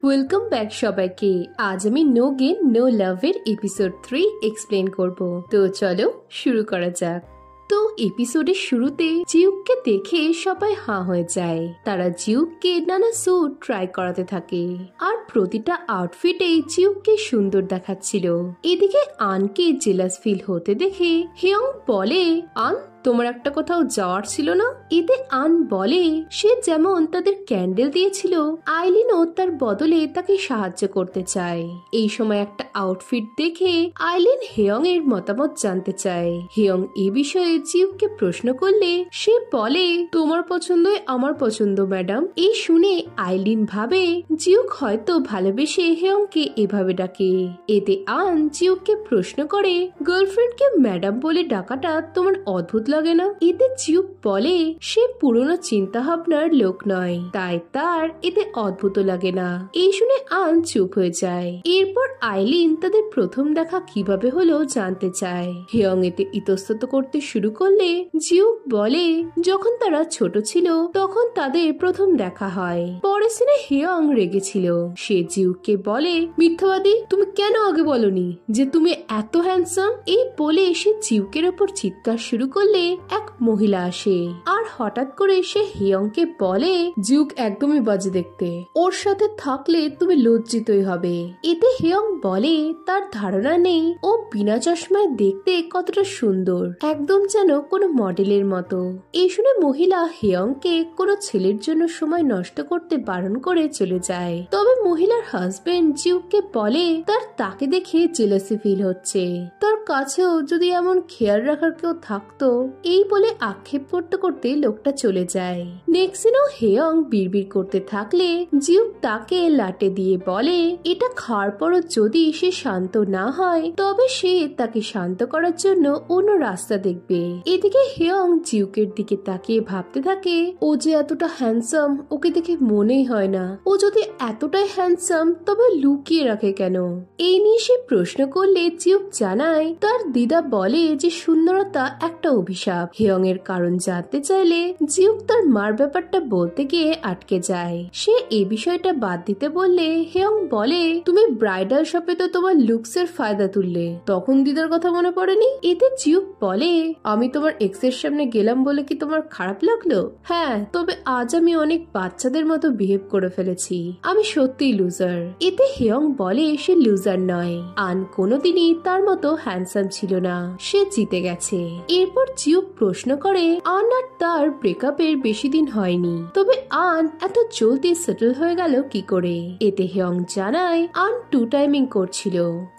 Welcome back সবাইকে। আজ আমি নো গেন নো লাভের এপিসোড 3 এক্সপ্লেন করব। তো চলো শুরু করা যাক। তো এপিসোডের শুরুতে জিউককে দেখে সবাই হাঁ হয়ে যায়। তারা জিউককে নানা স্যুট ট্রাই করাতে থাকে আর প্রতিটা আউটফিটে জিউককে সুন্দর দেখাচ্ছিল। এদিকে আনকে জেলাস ফিল হতে দেখে হিয়ং বলে, আন তোমার একটা কোথাও যাওয়ার ছিল না? এতে আন বলে সে যেমন তাদের ক্যান্ডেল দিয়েছিল, আইলিনও তার বদলে তাকে সাহায্য করতে চায়। এই সময় একটা আউটফিট দেখে আইলিন হেয়ং এর মতামত জানতে চায়। হেয়ং এ বিষয়ে জিউককে প্রশ্ন করলে সে বলে, তোমার পছন্দই আমার পছন্দ ম্যাডাম। এই শুনে আইলিন ভাবে জিউক হয়তো ভালোবেসে হেয়ংকে এভাবে ডাকে। এতে আন জিউককে প্রশ্ন করে, গার্লফ্রেন্ডকে ম্যাডাম বলে ডাকাটা তোমার অদ্ভুত লাগে না? এতে জিউক বলে সে পুরনো চিন্তা ভাবনার লোক নয়, তাই তার এতে অদ্ভুত লাগে না। এই শুনে আন চুপ হয়ে যায়। এরপর আইলিন তাদের প্রথম দেখা কিভাবে হলো জানতে চায়। হেয়ং এতে ইতস্তত করতে শুরু করলে জিউক বলে যখন তারা ছোট ছিল তখন তাদের প্রথম দেখা হয়। পরের সিনে হেয়ং রেগেছিল। সে জিউককে বলে, মিথ্যাবাদী, তুমি কেন আগে বলনি যে তুমি এত হ্যান্ডসাম? এই বলে সে জিউকের ওপর চিৎকার শুরু করলে এক মহিলা আসে আর হঠাৎ করে সে হেয়ংকে বলে, জিউক একদমই বাজে দেখতে, ওর সাথে থাকলে তুমি লজ্জিতই হবে। এতে হেয়ং বলে তার ধারণা নেই ও বিনা চশমায় দেখতে কতটা সুন্দর, একদম যেন কোনো মডেলের মতো। এই শুনে মহিলা হেয়ংকে কোনো ছেলের জন্য সময় নষ্ট করতে বারণ করে চলে যায়। তবে মহিলার হাজবেন্ড জিউককে বলে তার তাকে দেখে জেলাসি ফিল হচ্ছে, তার কাছেও যদি এমন খেয়াল রাখার কেউ থাকতো। এই বলে আক্ষেপ করতে করতে লোকটা চলে যায়। নেক্সট দিনও হেয়ং বিড়বিড় করতে থাকলে জিউক তাকে লাটে দিয়ে বলে এটা খাওয়ার পরও যদি সে শান্ত না হয় তবে সে তাকে শান্ত করার জন্য অন্য রাস্তা দেখবে। এদিকে হেয়ং জিউকের দিকে তাকিয়ে ভাবতে থাকে, ও যে এতটা হ্যান্ডসাম ওকে দেখে মনেই হয় না। ও যদি এতটাই হ্যান্ডসাম তবে লুকিয়ে রাখে কেন? এই নিয়ে সে প্রশ্ন করলে জিউক জানায় তার দিদা বলে যে সুন্দরতা একটা অভিশাপ। হেয়ং এর কারণ জানতে চাইলে জিউক তার মার ব্যাপারটা বলতে গিয়ে আটকে যায়। সে এই বিষয়টা বাদ দিতে বললে হেয়ং বলে, তুমি ব্রাইডাল শপে তো তোমার লুকস এর ফায়দা তুললে, তখন দিদার কথা মনে পড়েনি? এতে জিউক বলে, আমি তোমার এক্স এর সামনে গেলাম বলে কি তোমার খারাপ লাগলো? হ্যাঁ, তবে আজ আমি অনেক বাচ্চাদের মতো বিহেভ করে ফেলেছি, আমি সত্যিই লুজার। এতে হেয়ং বলে সে লুজার নয়, আন কোনোদিনই তার মতো হ্যান্ডসাম ছিল না, সে জিতে গেছে। এরপর জিউক প্রশ্ন করে আন আর তার ব্রেকআপের বেশি দিন হয়নি, তবে আন এত জলদি সেটেল হয়ে গেল কি করে? এতে হেয়ং জানায় আন টু টাইমিং করছিল।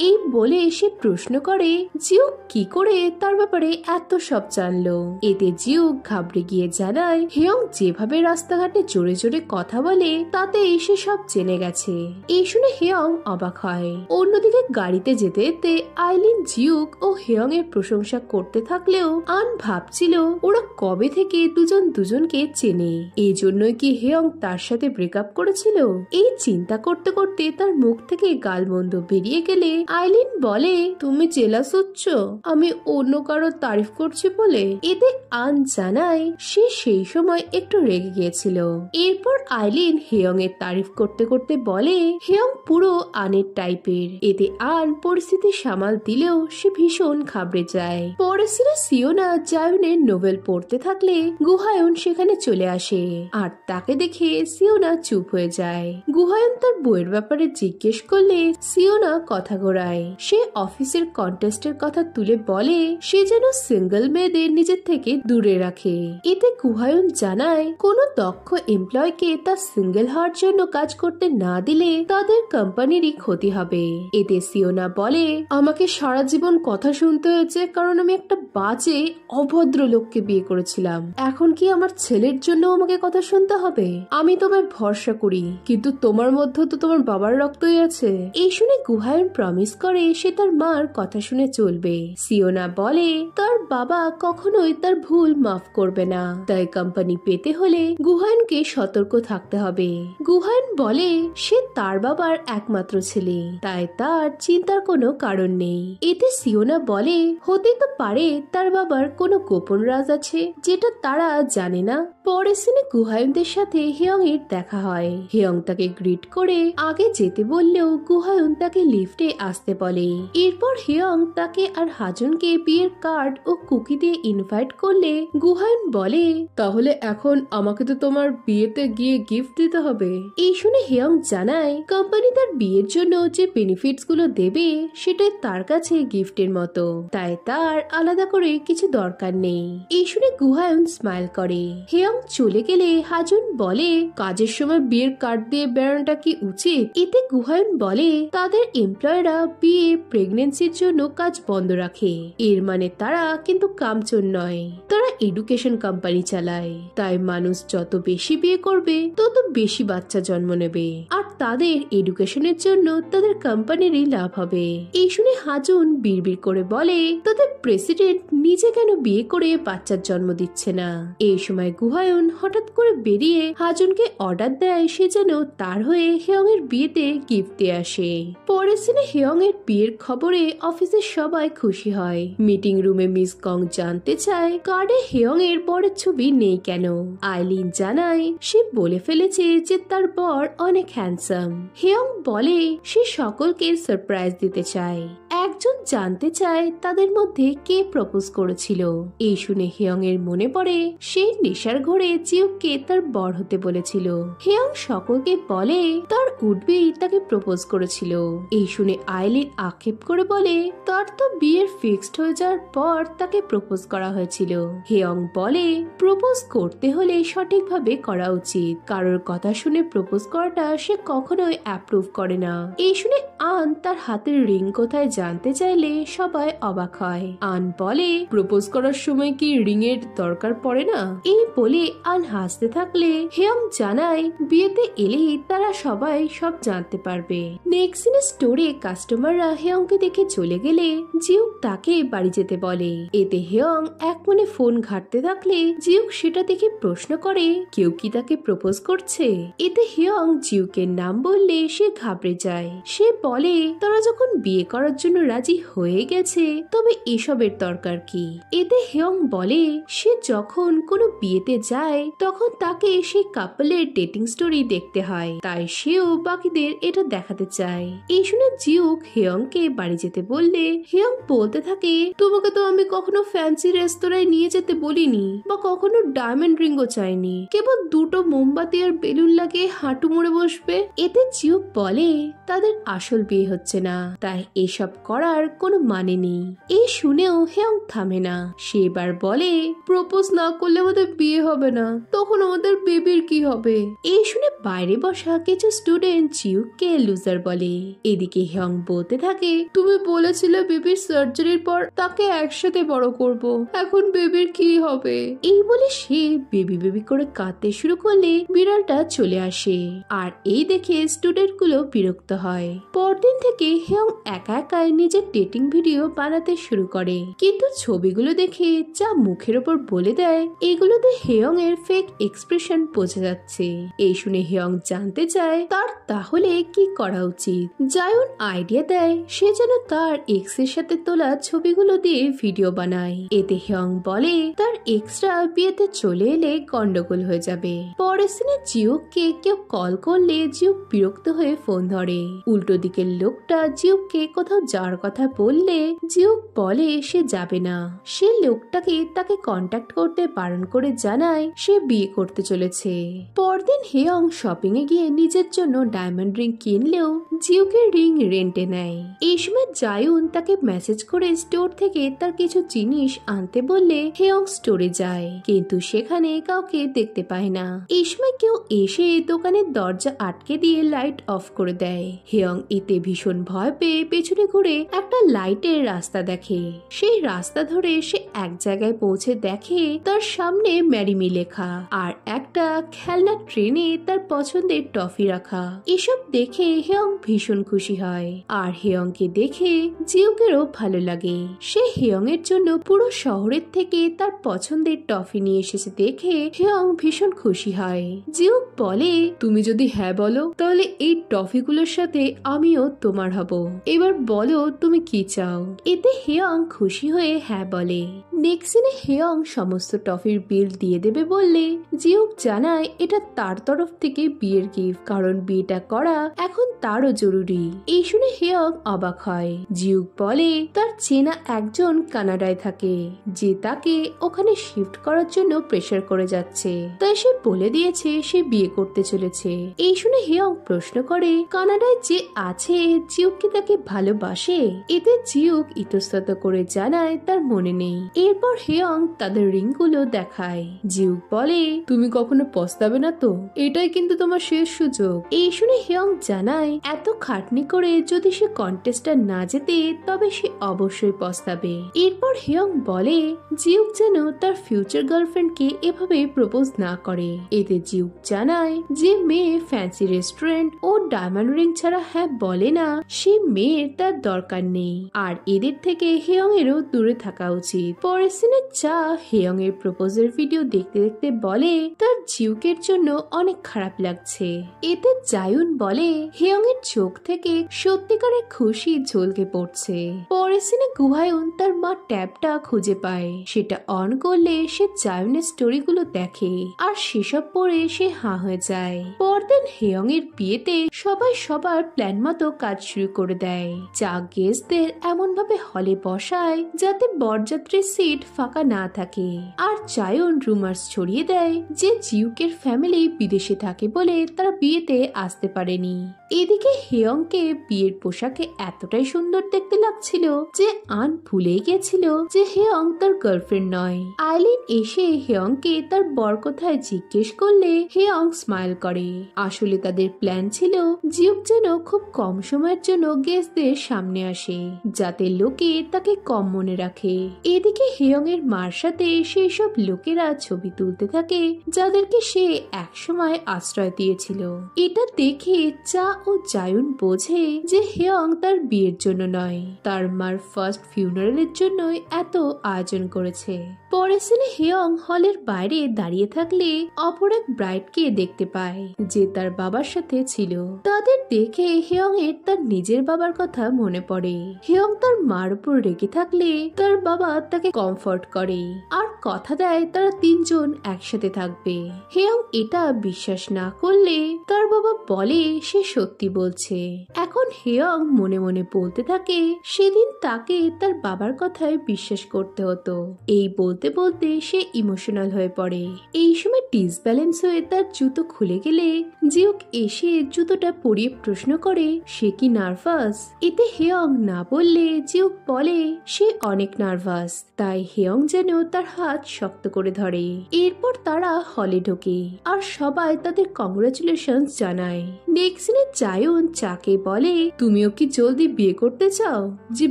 এই বলে সে প্রশ্ন করে জিউক কি করে তার ব্যাপারে এত সব জানলো? এতে জিউক ঘাবড়ে গিয়ে জানায় হেয়ং যেভাবে রাস্তাঘাটে জোরে জোরে কথা বলে তাতে সে সব জেনে গেছে। এই শুনে হেয়ং অবাক হয়। অন্যদিকে গাড়িতে যেতে যেতে আইলিন জিউক ও হেয়ং এর প্রশংসা করতে থাকলেও আন ভাবছিল ওরা কবে থেকে দুজন দুজনকে চেনে, এই জন্যই কি হেয়ং তার সাথে ব্রেকআপ করেছিল? এই চিন্তা করতে করতে তার মুখ থেকে গালমন্দ বেরিয়ে গেলে আইলিন বলে, তুমি জেলাস হচ্ছ আমি অন্য কারো তারিফ করছি বলে? এতে আন জানায় সে সেই সময় একটু রেগে গিয়েছিল। এরপর আইলিন হেয়ং এর তারিফ করতে করতে বলে হেয়ং পুরো আনের টাইপের। এতে আন পরিস্থিতি সামাল দিলেও সে ভীষণ ঘাবড়ে যায়। পরের সিনে সিওনা জায়ুনের নোবেল পড়তে থাকলে গুহায়ন সেখানে চলে আসে আর তাকে দেখে সিওনা চুপ হয়ে যায়। গুহায়ন তার বইয়ের ব্যাপারে জিজ্ঞেস করলে সিওনা কথা ঘোরায়। সে অফিসের কন্টেস্টের কথা তুলে বলে সে যেন সিঙ্গেল মেয়েদের নিজের থেকে দূরে রাখে। এতে গুহায়ন জানায় কোনো দক্ষ এমপ্লয়কে তার সিঙ্গেল হওয়ার জন্য কাজ করতে না দিলে তাদের কোম্পানিরই ক্ষতি হবে। এতে সিওনা বলে, আমাকে সারা জীবন কথা শুনতে হয়েছে কারণ আমি একটা বাজে অভদ্র লোককে বিয়ে করেছিলাম, এখন কি আমার ছেলের জন্য আমাকে কথা শুনতে হবে? আমি তোমায় ভরসা করি, কিন্তু তোমার মধ্যে তো তোমার বাবার রক্তই আছে। এই শুনে গুহায়ন প্রমিস করে সে তার মার কথা শুনে চলবে। সিওনা বলে তার বাবা কখনোই তার ভুল মাফ করবে না, তাই কোম্পানি পেতে হলে গুহায়নকে সতর্ক থাকতে হবে। গুহায়ন বলে সে তার বাবার একমাত্র ছেলে, তাই তার চিন্তার কোনো কারণ নেই। এতে সিওনা বলে হতে তো পারে তার বাবার কোনো গোপন রাজ আছে যেটা তারা জানে না। পরের সিনে গুহায়নদের সাথে হেয়ং এর দেখা হয়। হেয়ং তাকে গ্রিট করে আগে যেতে বললেও গুহায়ন তাকে লিফটে আসতে বলে। এরপর হেয়ং তাকে আর হাজুনকে বিয়ের কার্ড ও কুকি দিয়ে ইনভাইট করলে গুহায়ন বলে, তাহলে এখন আমাকে তো তোমার বিয়েতে গিয়ে গিফট দিতে হবে। এই শুনে হেয়ং জানায় কোম্পানি তার বিয়ের জন্য যে বেনিফিটস গুলো দেবে সেটাই তার কাছে গিফটের মতো, তাই তার আলাদা করে কিছু দরকার নেই। এই শুনে গুহায়ন স্মাইল করে। হেয়ং চলে গেলে হাজুন বলে, কাজের সময় বিয়ের কার্ড দিয়ে বেড়ানোটা কি উচিত? এতে গুহায়ন বলে, তাদের এমপ্লয়াররা বিয়ে প্রেগনেন্সির জন্য কাজ বন্ধ রাখে, এর মানে তারা কিন্তু কামচোর নয়, তারা এডুকেশন কোম্পানি চালায়। তাই মানুষ যত বেশি বিয়ে করবে তত বেশি বাচ্চা জন্ম নেবে, আর তাদের এডুকেশনের জন্য তাদের কোম্পানিরই লাভ হবে। এই শুনে হাজুন বিড়বিড় করে বলে, তাদের প্রেসিডেন্ট নিজে কেন বিয়ে করে বাচ্চার জন্ম দিচ্ছে না? এই সময় গুহায়ন হঠাৎ করে বেরিয়ে হাজুনকে অর্ডার দেয় সে যেন তার হয়ে হেয়ং এর বিয়েতে গিফট দিয়ে আসে। পরের সিনে হেয়ং এর বিয়ের খবরে অফিসের সবাই খুশি হয়। মিটিং রুমে মিস গং জানতে চায় কার্ডে হেয়ং এর বরের ছবি নেই কেন। আইলিন জানায় সে বলে ফেলেছে যে তার বর অনেক হ্যান্ডসাম। হেয়ং বলে সে সকলকে সারপ্রাইজ দিতে চায়। একজন জানতে চায় তাদের মধ্যে কে প্রপোজ করেছিল। এই শুনে হেয়ং এর মনে পড়ে সে নেশার ঘরে জিউককে তার বর হতে বলেছিল। হেয়ং সকলকে বলে তার উডবি তাকে প্রপোজ করেছিল। এই শুনে আইলিন আক্ষেপ করে বলে, তার তো বিয়ের ফিক্সড হয়ে যাওয়ার পর তাকে প্রপোজ করা হয়েছিল। হেয়ং বলে, প্রপোজ করতে হলে সঠিকভাবে করা উচিত, কারোর কথা শুনে প্রপোজ করাটা সে কখনোই অ্যাপ্রুভ করে না। এই শুনে আন তার হাতের রিং কোথায় জানতে চাইলে সবাই অবাক হয়। আন বলে, প্রপোজ করার সময় কি রিং এর দরকার পড়ে না? এই বলে আন হাসতে থাকলে হেয়ং জানায় বিয়েতে এলেই তারা সবাই সব জানতে পারবে। নেক্সট সিনে স্টোরে কাস্টমাররা হেয়ংকে দেখে চলে গেলে জিউক তাকে বাড়ি যেতে বলে। এতে হেয়ং এক মনে ফোন ঘাটতে থাকলে জিউক সেটা দেখে প্রশ্ন করে, কেউ কি তাকে প্রপোজ করছে? এতে হেয়ং জিউকের নাম বললে সে ঘাবড়ে যায়। সে বলে, তারা যখন বিয়ে করার জন্য রাজি হয়ে গেছে তবে এসবের দরকার কি? এতে হেয়ং বলে, সে যখন কোনো বিয়েতে যায় তখন তাকে সেই কাপলের ডেটিং স্টোরি দেখতে হয়, তাই সেও বাকিদের এটা দেখাতে চায়। এই শুনে জিউক হেয়ংকে বাড়ি যেতে বললে হেয়ং বলতে থাকে, তোমাকে তো আমি কখনো ফ্যান্সি রেস্তোরাঁয় নিয়ে যেতে বলিনি বা কখনো ডায়মন্ড রিংও চাইনি, কেবল দুটো মোমবাতি আর বেলুন লাগিয়ে হাঁটু মুড়ে বসবে। এতে জিউক বলে, তাদের আসল বিয়ে হচ্ছে না, তাই এসব করার কোনো মানে নেই। এই শুনেও হেয়ং থামে না। সে এবার বলে, প্রপোজ না করলে আমাদের বিয়ে হবে না, তখন আমাদের বেবির কি হবে? এই শুনে বাইরে বসা কিছু স্টুডেন্ট জিউককে লুজার বলে। এদিকে হেয়ং বলতে থাকে, তুমি বলেছিলে বেবির সার্জারির পর তাকে একসাথে বড় করব, এখন বেবির কি হবে? এই বলে সে বেবি বেবি করে কাঁদতে শুরু করলে বিড়ালটা চলে আসে, আর এই দেখে স্টুডেন্ট গুলো বিরক্ত হয়। পরদিন থেকে হেয়ং একা একাই নিজের ডেটিং ভিডিও বানাতে শুরু করে, কিন্তু ছবিগুলো দেখে যা মুখের ওপর বলে দেয় এগুলোতে হেয়ং এর ফেক এক্সপ্রেশন বোঝা যাচ্ছে। এই শুনে হেয়ং জানতে চায় তার তাহলে কি করা উচিত। জায়ন আইডিয়া দেয় সে যেন তার এক্স এর সাথে তোলা ছবিগুলো দিয়ে ভিডিও বানায়। এতে হেয়ং বলে তার এক্সরা বিয়েতে চলে এলে গন্ডগোল হয়ে যাবে। পরের সিনে জিউককে কেউ কল করলে জিউক বিরক্ত হয়ে ফোন ধরে। উল্টো দিকের লোকটা জিউককে কোথাও যাওয়ার কথা বললে জিউক বলে সে যাবে না। সে লোকটাকে তাকে কন্ট্যাক্ট করতে বারণ করে জানায় সে বিয়ে করতে চলেছে। পরদিন হেয়ং শপিং এ গিয়ে নিজের জন্য ডায়মন্ড রিং কিনলেও জিউকের রিং রেন্টে নেয়। এই সময় জায়ুন তাকে মেসেজ করে স্টোর থেকে তার কিছু জিনিস আনতে বললে হেয়ং স্টোরে যায়, কিন্তু সেখানে কাউকে দেখতে পায় না। এই সময় কেউ এসে দোকানের দরজা আটকে দিয়ে লাইট অফ করে দেয়। হেয়ং এতে ভীষণ ভয় পেয়ে পেছনে ঘুরে একটা লাইটের রাস্তা দেখে। সেই রাস্তা ধরে সে এক জায়গায় পৌঁছে দেখে তার সামনে ম্যারিমি লেখা আর একটা খেলনা ট্রেনে তার পছন্দের টফি রাখা। এসব দেখে হেয়ং ভীষণ খুশি হয়, আর হেয়ংকে দেখে জিউকেরও ভালো লাগে। সে হেয়ং এর জন্য পুরো শহরের থেকে তার পছন্দের টফি নিয়ে এসেছে দেখে হেয়ং ভীষণ খুশি হয়। জিউক বলে, তুমি যদি হ্যাঁ বলো তাহলে এই টফিগুলোর সাথে আমিও তোমার হব, এবার বলো তুমি কি চাও। এতে হেয়ং খুশি হয়ে হ্যাঁ বলে। নেক্সট সিনে হেয়ং সমস্ত টফির বিল দিয়ে দেবে বললে জিউক জানায় এটা তার তরফ থেকে বিয়ের গিফট, কারণ বিয়েটা করা এখন তারও জরুরি। এই শুনে হেয়ং অবাক হয়। জিউক বলে তার চেনা একজন কানাডায় থাকে যে তাকে ওখানে শিফট করার জন্য প্রেসার করে যাচ্ছে, তাই সে বলে দিয়েছে সে বিয়ে করতে চলেছে। এই শুনে হেয়ং প্রশ্ন করে কানাডায় যে আছে জিউক কি তাকে ভালোবাসে? এতে জিউক ইতস্তত করে জানায় তার মনে নেই। এরপর হেয়ং তাদের রিংগুলো দেখায়। জিউক বলে তুমি কখনো পস্তাবে না তো, এটাই কিন্তু তোমার শেষ সুযোগ। এই শুনে হেয়ং জানায় এত খাটনি করে যদি সে কন্টেস্টে না জেতে তবে সে অবশ্যই পস্তাবে। এরপর হেয়ং বলে জিউক যেন তার ফিউচার গার্লফ্রেন্ডকে এভাবে প্রপোজ না করে। এতে জিউক জানায় যে মেয়ে ফ্যান্সি রেস্টুরেন্ট ও ডায়মন্ড রিং ছাড়া হ্যাঁ বলে না সে মেয়ের তার দরকার নেই, আর এদের থেকে হেয়ং এরও দূরে থাকা উচিত। পরের সিনে চা হেয়ং এর প্রপোজের ভিডিও দেখতে দেখতে বলে তার জিউকের জন্য অনেক খারাপ লাগছে। এতে জায়ুন বলে হেয়ং এর চোখ থেকে সত্যিকারের খুশি ঝলকে পড়ছে। পরের সিনে গুহায়ুন তার মা ট্যাবটা খুঁজে পায়, সেটা অন করলে সে জায়ুনের স্টোরিগুলো দেখে আর সেসব পড়ে সে হাঁ হয়ে যায়। পরদিন হেয়ং এর বিয়েতে সবাই সবার প্ল্যান মতো কাজ শুরু করে দেয়। চা গেস্টদের এমন ভাবে হলে বসায় যাতে বরযাত্রীর সিট ফাঁকা না থাকে, আর জায়ুন রুমার্স ছড়িয়ে দেয় যে জিউকের ফ্যামিলি বিদেশে থাকে বলে তারা বিয়েতে আসতে পারেনি। এদিকে হেয়ংকে বিয়ের পোশাকে এতটাই সুন্দর দেখতে লাগছিল যে আন ভুলেই গেছিল যে হেয়ং তার গার্লফ্রেন্ড নয়। আইলিন এসে হেয়ংকে তার বর কোথায় জিজ্ঞেস করলে হেয়ং স্মাইল করে। আসলে তাদের প্ল্যান ছিল জিউক যেন খুব কম সময়ের জন্য গেস্টদের সামনে আসে যাতে লোকে তাকে কম মনে রাখে। এদিকে হেয়ং এর মার সাথে সেই সব লোকেরা ছবি তুলতে থাকে যাদেরকে সে একসময় আশ্রয় দিয়েছিল। এটা দেখে চা ও জায়ুন বোঝে যে হেয়ং তার বিয়ের জন্য নয়, তার মার ফার্স্ট ফিউনারেলের জন্যই এত আয়োজন করেছে। পরের সিনে হেয়ং হলের বাইরে দাঁড়িয়ে থাকলে অপর এক ব্রাইডকে দেখতে পায় যে তার বাবার সাথে ছিল। তাদের দেখে হেয়ং এর তার নিজের বাবার কথা মনে পড়ে। হেয়ং তার মার উপর রেগে থাকলে তার বাবা তাকে কমফর্ট করে আর কথা দেয় তারা তিনজন একসাথে থাকবে। হেয়ং এটা বিশ্বাস না করলে তার বাবা বলে সে সত্যি বলছে। এখন হেয়ং মনে মনে বলতে থাকে সেদিন তাকে তার বাবার কথায় বিশ্বাস করতে হতো। এই বলতে বলতে সে ইমোশনাল হয়ে পড়ে। এই সময় ডিসব্যালেন্স হয়ে তার জুতো খুলে গেলে জিউক এসে জুতোটা পরিয়ে প্রশ্ন করে সে কি নার্ভাস। এতে হেয়ং না বললে জিউক বলে সে অনেক নার্ভাস, তাই হেয়ং যেন তার হাত শক্ত করে ধরে। এরপর তারা হলে ঢোকে আর সবাই তাদের কংগ্রাচুলেশন জানায়। নেক্সট সিনে জায়ুন চাকে বলে তুমিও কি জলদি বিয়ে করতে চাও যে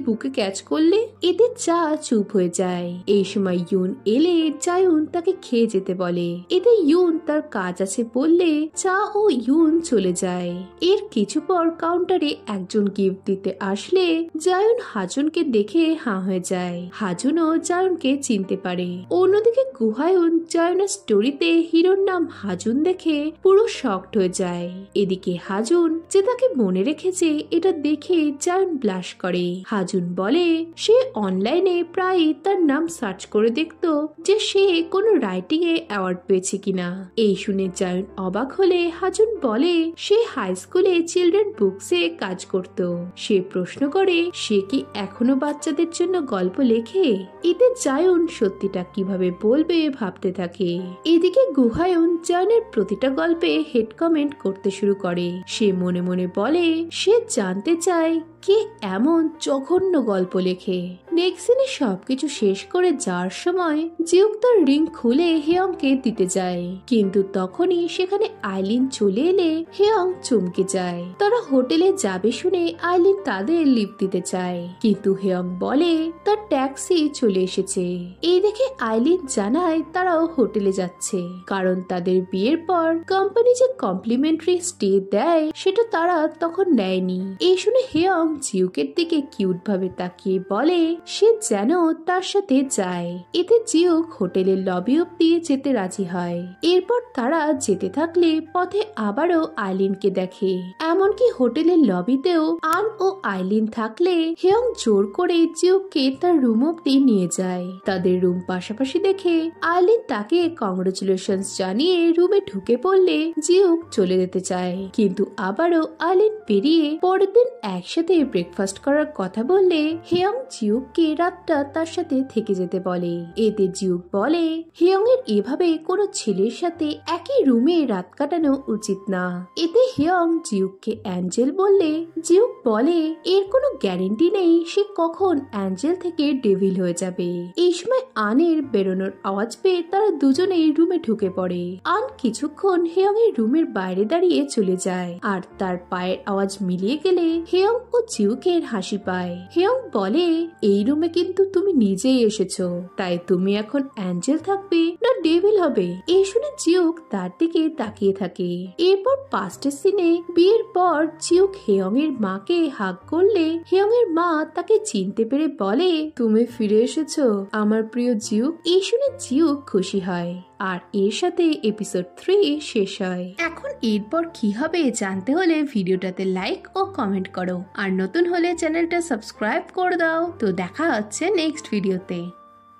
বুকে ক্যাচ করলে। এতে চা চুপ হয়ে যায়। এই সময় ইউন এলে জায়ুন তাকে খেয়ে যেতে বলে। এতে ইউন তার কাজ আছে বললে চা ও ইউন চলে যায়। এর কিছু পর কাউন্টারে একজন গিফট দিতে আসলে জায়ুন হাজুনকে দেখে হাঁ হয়ে যায়। হাজুনও জায়ুনকে চিনতে পারে। অন্যদিকে গুহায়ুন জায়ুনের স্টোরিতে হিরোর নাম হাজুন দেখে পুরো শকড হয়ে যায়। এদিকে হাজুন যে তাকে মনে রেখেছে এটা দেখে জায়ুন ব্লাশ করে। হাজুন বলে সে অনলাইনে প্রায় তার নাম সার্চ করে দেখতো যে সে কোনো রাইটিং এ অ্যাওয়ার্ড পেয়েছে কিনা। এই শুনে জায়ুন অবাক হলে হাজুন বলে সে হাই স্কুলে চিলড্রেন বুকসে কাজ করত। সে প্রশ্ন করে সে কি এখনো বাচ্চাদের জন্য গল্প লেখে। এতে জায়ুন সত্যিটা কিভাবে বলবে ভাবতে থাকে। এদিকে গুহায়ুন জায়ুনের প্রতিটা গল্পে হেড কমেন্ট করতে শুরু করে। সে মনে মনে বলে সে জানতে চায় কে এমন জঘন্য গল্প লেখে। নেক্সট সিনে সবকিছু শেষ করে যাওয়ার সময় জিউক তার রিং খুলে হেয়ংকে দিতে যায়, কিন্তু তখনই সেখানে আইলিন চলে এলে হেয়ং চমকে যায়। তারা হোটেলে যাবে শুনে আইলিন তাদের লিফট দিতে চায়, কিন্তু হেয়ং বলে তার ট্যাক্সি চলে এসেছে। এই দেখে আইলিন জানায় তারাও হোটেলে যাচ্ছে, কারণ তাদের বিয়ের পর কোম্পানি যে কমপ্লিমেন্টারি স্টে দেয় সেটা তারা তখন নেয়নি। এই শুনে হেয়ং জিউকের দিকে কিউট ভাবে তাকিয়ে বলে সে যেন তার সাথে যায়। এতে জিউক হোটেলের লবি অব্দি যেতে রাজি হয়। এরপর তারা যেতে থাকলে পথে আবারও আইলিনকে দেখে। এমনকি হোটেলের লবিতেও আন ও আইলিন থাকলে হেয়ং জোর করে জিউককে তার রুম অব্দি নিয়ে যায়। তাদের রুম পাশাপাশি দেখে আইলিন তাকে কংগ্রেচুলেশনস জানিয়ে রুমে ঢুকে পড়লে জিউক চলে যেতে চায়, কিন্তু আবারও আইলিন পেরিয়ে পরের দিন একসাথে ব্রেকফাস্ট করার কথা বললে হেয়ং জিউককে রাতটা তার সাথে থেকে যেতে বলে। এতে জিউক বলে হেয়ং এর এভাবে কোনো ছেলের সাথে একই রুমে রাত কাটানো উচিত না। এতে হেয়ং জিউককে অ্যাঞ্জেল বললে জিউক বলে এর কোনো গ্যারেন্টি নেই সে কখন অ্যাঞ্জেল থেকে ডেভিল হয়ে যাবে। এই সময় আনের বেরোনোর আওয়াজ পেয়ে তারা দুজনেই রুমে ঢুকে পড়ে। আন কিছুক্ষণ হেয়ং এর রুমের বাইরে দাঁড়িয়ে চলে যায়, আর তার পায়ের আওয়াজ মিলিয়ে গেলে হেয়ং ও জিউকের হাসি পায়। হেয়ং বলে এই রুমে কিন্তু তুমি নিজেই এসেছো, তাই তুমি এখন অ্যাঞ্জেল থাকবে না ডেভিল হবে। এই শুনে জিউক তার দিকে তাকিয়ে থাকে। এরপর পাস্টের সিনে বিয়ের পর জিউক হেয়ং এর মাকে হাগ করলে হেয়ং এর মা তাকে চিনতে পেরে বলে তুমি ফিরে এসেছো আমার প্রিয় জিউক। এই শুনে জিউক খুশি হয়, আর এর সাথে এপিসোড 3 শেষ হয়। এখন এরপর কি হবে জানতে হলে ভিডিওটাতে লাইক ও কমেন্ট করো, আর নতুন হলে চ্যানেলটা সাবস্ক্রাইব করে দাও। তো দেখা হচ্ছে নেক্সট ভিডিওতে।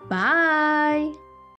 বাই।